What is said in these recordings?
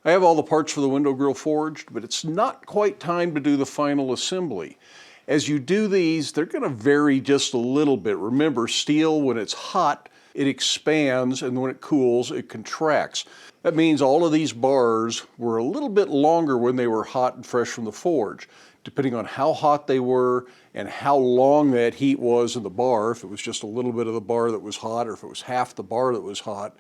I have all the parts for the window grill forged, but it's not quite time to do the final assembly. As you do these, they're going to vary just a little bit. Remember, steel, when it's hot, it expands, and when it cools, it contracts. That means all of these bars were a little bit longer when they were hot and fresh from the forge. Depending on how hot they were and how long that heat was in the bar, if it was just a little bit of the bar that was hot or if it was half the bar that was hot,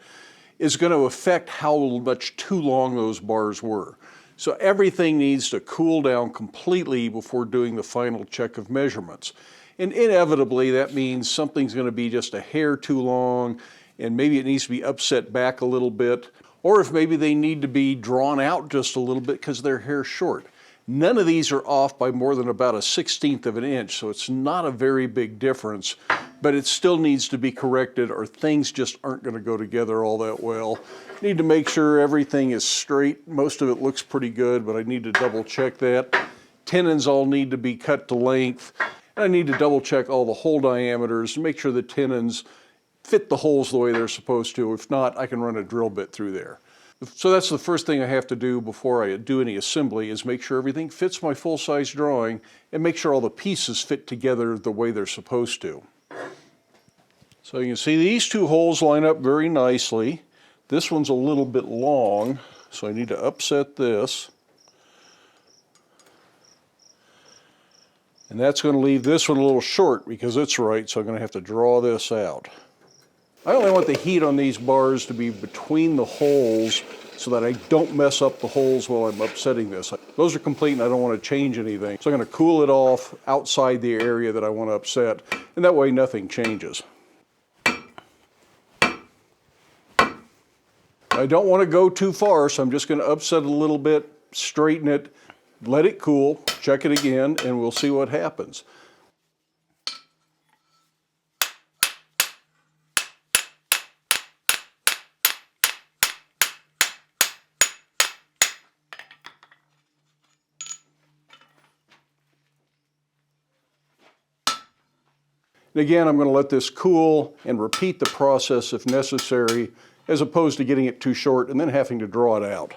is going to affect how much too long those bars were. So everything needs to cool down completely before doing the final check of measurements. And inevitably that means something's going to be just a hair too long, and maybe it needs to be upset back a little bit, or if maybe they need to be drawn out just a little bit because they're hair short. None of these are off by more than about a 1/16 of an inch, so it's not a very big difference, but it still needs to be corrected or things just aren't going to go together all that well. Need to make sure everything is straight. Most of it looks pretty good, but I need to double check that. Tenons all need to be cut to length, and I need to double check all the hole diameters and make sure the tenons fit the holes the way they're supposed to. If not, I can run a drill bit through there. So that's the first thing I have to do before I do any assembly, is make sure everything fits my full-size drawing and make sure all the pieces fit together the way they're supposed to. So you can see these two holes line up very nicely. This one's a little bit long, so I need to upset this. And that's going to leave this one a little short because it's right, so I'm going to have to draw this out. I only want the heat on these bars to be between the holes so that I don't mess up the holes while I'm upsetting this. Those are complete and I don't want to change anything. So I'm going to cool it off outside the area that I want to upset, and that way nothing changes. I don't want to go too far, so I'm just going to upset it a little bit, straighten it, let it cool, check it again, and we'll see what happens. And again, I'm going to let this cool and repeat the process if necessary, as opposed to getting it too short and then having to draw it out.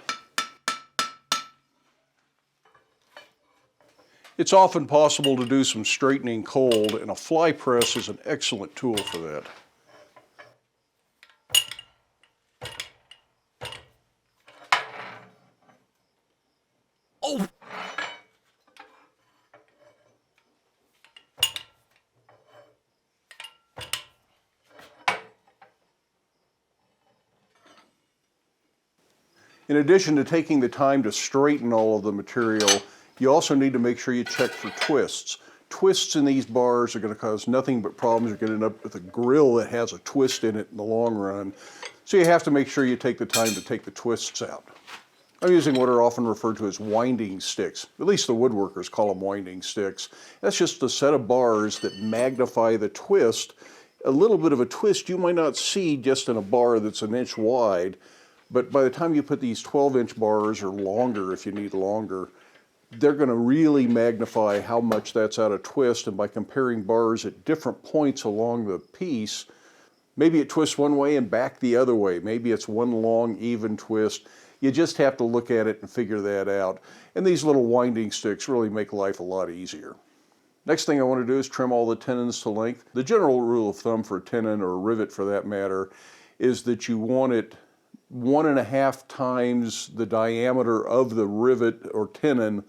It's often possible to do some straightening cold, and a fly press is an excellent tool for that. Oh! In addition to taking the time to straighten all of the material, you also need to make sure you check for twists. Twists in these bars are going to cause nothing but problems. You're going to end up with a grill that has a twist in it in the long run. So you have to make sure you take the time to take the twists out. I'm using what are often referred to as winding sticks. At least the woodworkers call them winding sticks. That's just a set of bars that magnify the twist. A little bit of a twist you might not see just in a bar that's an inch wide, but by the time you put these 12-inch bars, or longer if you need longer, they're going to really magnify how much that's out of twist. And by comparing bars at different points along the piece, maybe it twists one way and back the other way. Maybe it's one long, even twist. You just have to look at it and figure that out. And these little winding sticks really make life a lot easier. Next thing I want to do is trim all the tenons to length. The general rule of thumb for a tenon, or a rivet for that matter, is that you want it 1.5 times the diameter of the rivet or tenon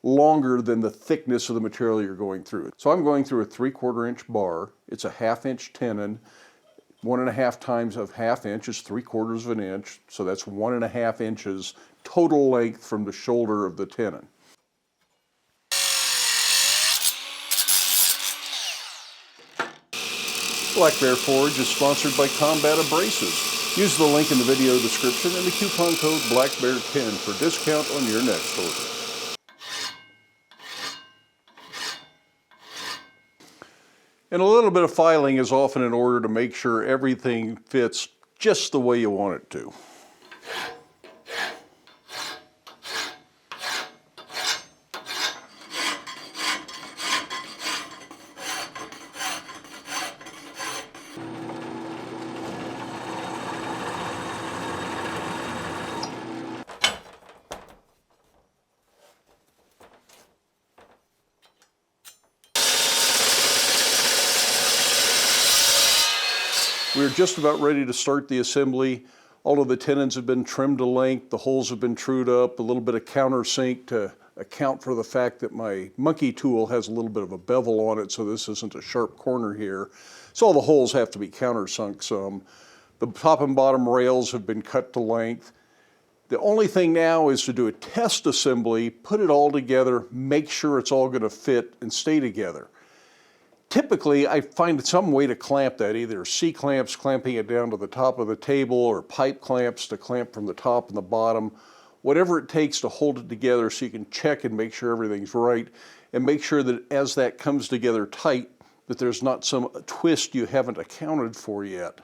longer than the thickness of the material you're going through. So I'm going through a 3/4 inch bar. It's a 1/2 inch tenon. 1.5 times of 1/2 inch is 3/4 of an inch. So that's 1.5 inches total length from the shoulder of the tenon. Black Bear Forge is sponsored by Combat Abrasives. Use the link in the video description and the coupon code BLACKBEAR10 for discount on your next order. And a little bit of filing is often in order to make sure everything fits just the way you want it to. We're just about ready to start the assembly. All of the tenons have been trimmed to length, the holes have been trued up, a little bit of countersink to account for the fact that my monkey tool has a little bit of a bevel on it, so this isn't a sharp corner here. So all the holes have to be countersunk some. The top and bottom rails have been cut to length. The only thing now is to do a test assembly, put it all together, make sure it's all going to fit and stay together. Typically, I find some way to clamp that, either C-clamps clamping it down to the top of the table or pipe clamps to clamp from the top and the bottom. Whatever it takes to hold it together so you can check and make sure everything's right, and make sure that as that comes together tight, that there's not some twist you haven't accounted for yet.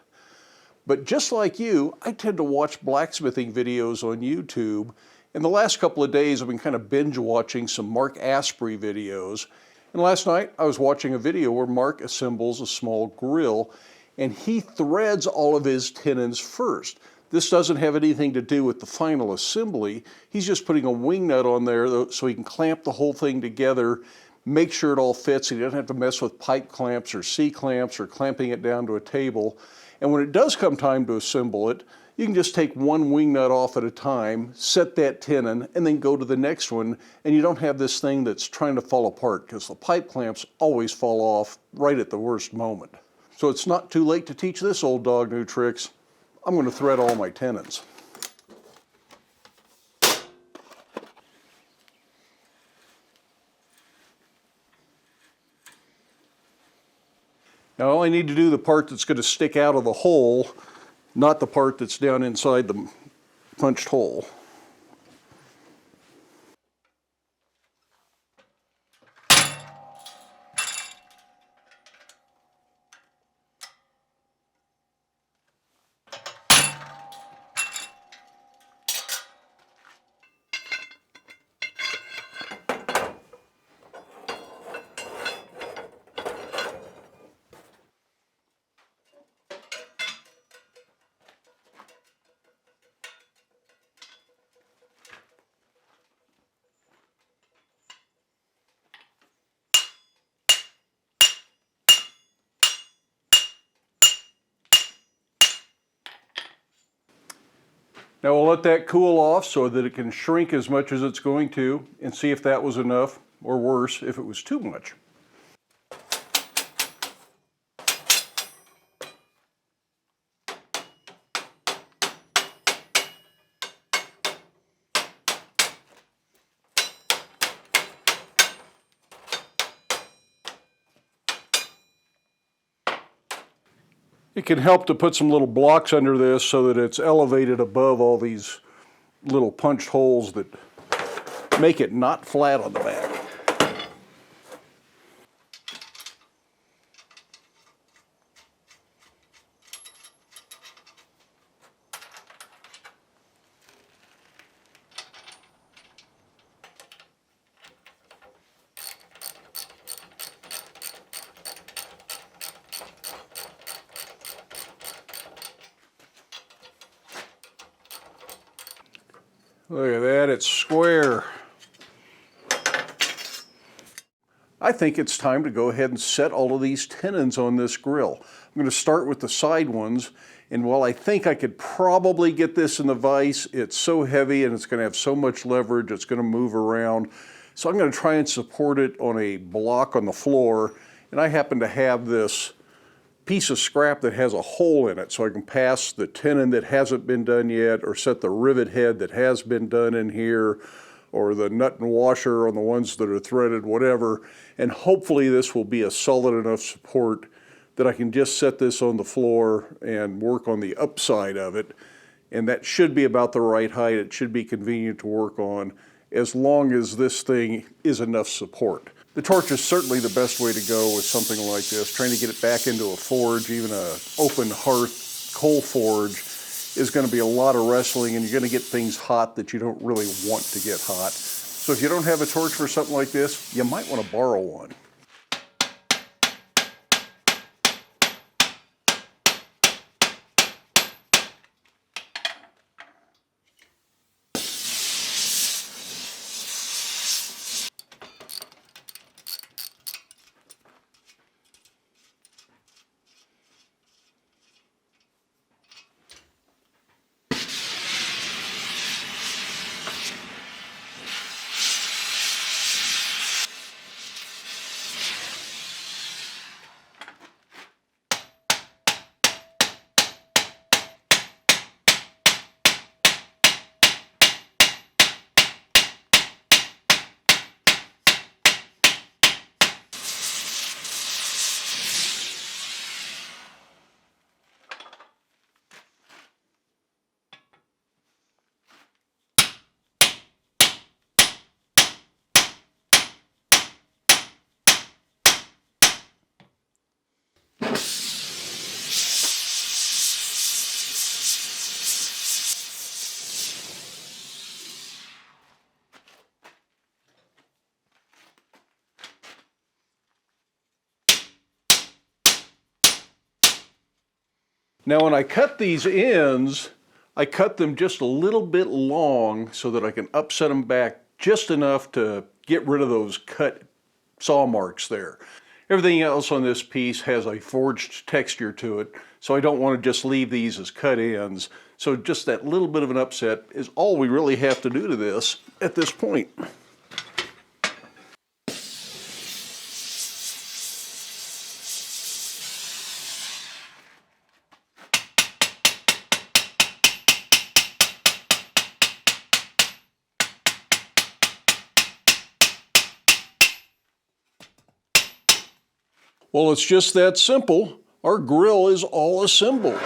But just like you, I tend to watch blacksmithing videos on YouTube. And the last couple of days I've been kind of binge watching some Mark Asprey videos. And last night I was watching a video where Mark assembles a small grill and he threads all of his tenons first. This doesn't have anything to do with the final assembly. He's just putting a wing nut on there so he can clamp the whole thing together, make sure it all fits. He doesn't have to mess with pipe clamps or C-clamps or clamping it down to a table. And when it does come time to assemble it, you can just take one wing nut off at a time, set that tenon, and then go to the next one, and you don't have this thing that's trying to fall apart, because the pipe clamps always fall off right at the worst moment. So it's not too late to teach this old dog new tricks. I'm going to thread all my tenons. Now all I need to do the part that's going to stick out of the hole, not the part that's down inside the punched hole. Now we'll let that cool off so that it can shrink as much as it's going to, and see if that was enough, or worse, if it was too much. It can help to put some little blocks under this so that it's elevated above all these little punched holes that make it not flat on the back. Look at that, it's square. I think it's time to go ahead and set all of these tenons on this grill. I'm going to start with the side ones, and while I think I could probably get this in the vise, it's so heavy and it's going to have so much leverage, it's going to move around. So I'm going to try and support it on a block on the floor, and I happen to have this piece of scrap that has a hole in it, so I can pass the tenon that hasn't been done yet, or set the rivet head that has been done in here, or the nut and washer on the ones that are threaded, whatever, and hopefully this will be a solid enough support that I can just set this on the floor and work on the upside of it, and that should be about the right height. It should be convenient to work on as long as this thing is enough support. The torch is certainly the best way to go with something like this. Trying to get it back into a forge, even an open hearth coal forge, is going to be a lot of wrestling, and you're going to get things hot that you don't really want to get hot. So if you don't have a torch for something like this, you might want to borrow one. Now when I cut these ends, I cut them just a little bit long so that I can upset them back just enough to get rid of those cut saw marks there. Everything else on this piece has a forged texture to it, so I don't want to just leave these as cut ends. So just that little bit of an upset is all we really have to do to this at this point. Well, it's just that simple. Our grill is all assembled.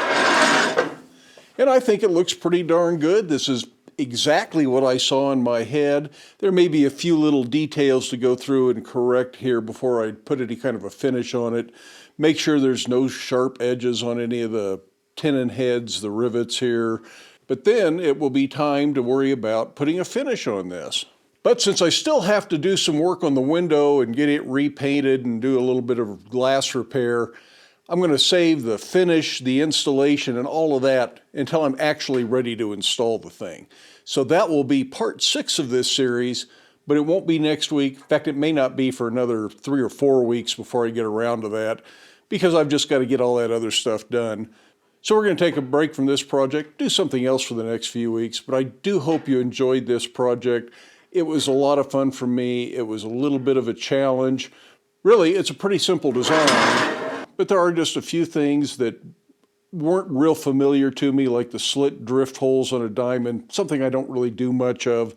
And I think it looks pretty darn good. This is exactly what I saw in my head. There may be a few little details to go through and correct here before I put any kind of a finish on it. Make sure there's no sharp edges on any of the tenon heads, the rivets here. But then it will be time to worry about putting a finish on this. But since I still have to do some work on the window and get it repainted and do a little bit of glass repair, I'm going to save the finish, the installation, and all of that until I'm actually ready to install the thing. So that will be part 6 of this series, but it won't be next week. In fact, it may not be for another 3 or 4 weeks before I get around to that, because I've just got to get all that other stuff done. So we're going to take a break from this project, do something else for the next few weeks, but I do hope you enjoyed this project. It was a lot of fun for me. It was a little bit of a challenge. Really, it's a pretty simple design, but there are just a few things that weren't real familiar to me, like the slit drift holes on a diamond, something I don't really do much of.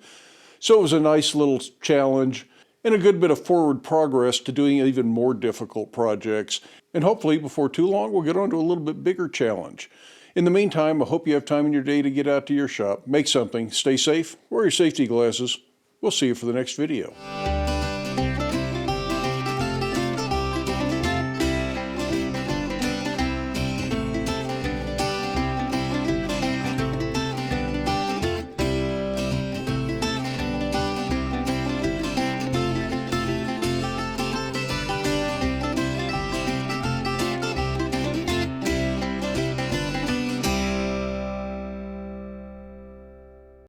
So it was a nice little challenge and a good bit of forward progress to doing even more difficult projects. And hopefully before too long, we'll get on to a little bit bigger challenge. In the meantime, I hope you have time in your day to get out to your shop, make something, stay safe, wear your safety glasses. We'll see you for the next video.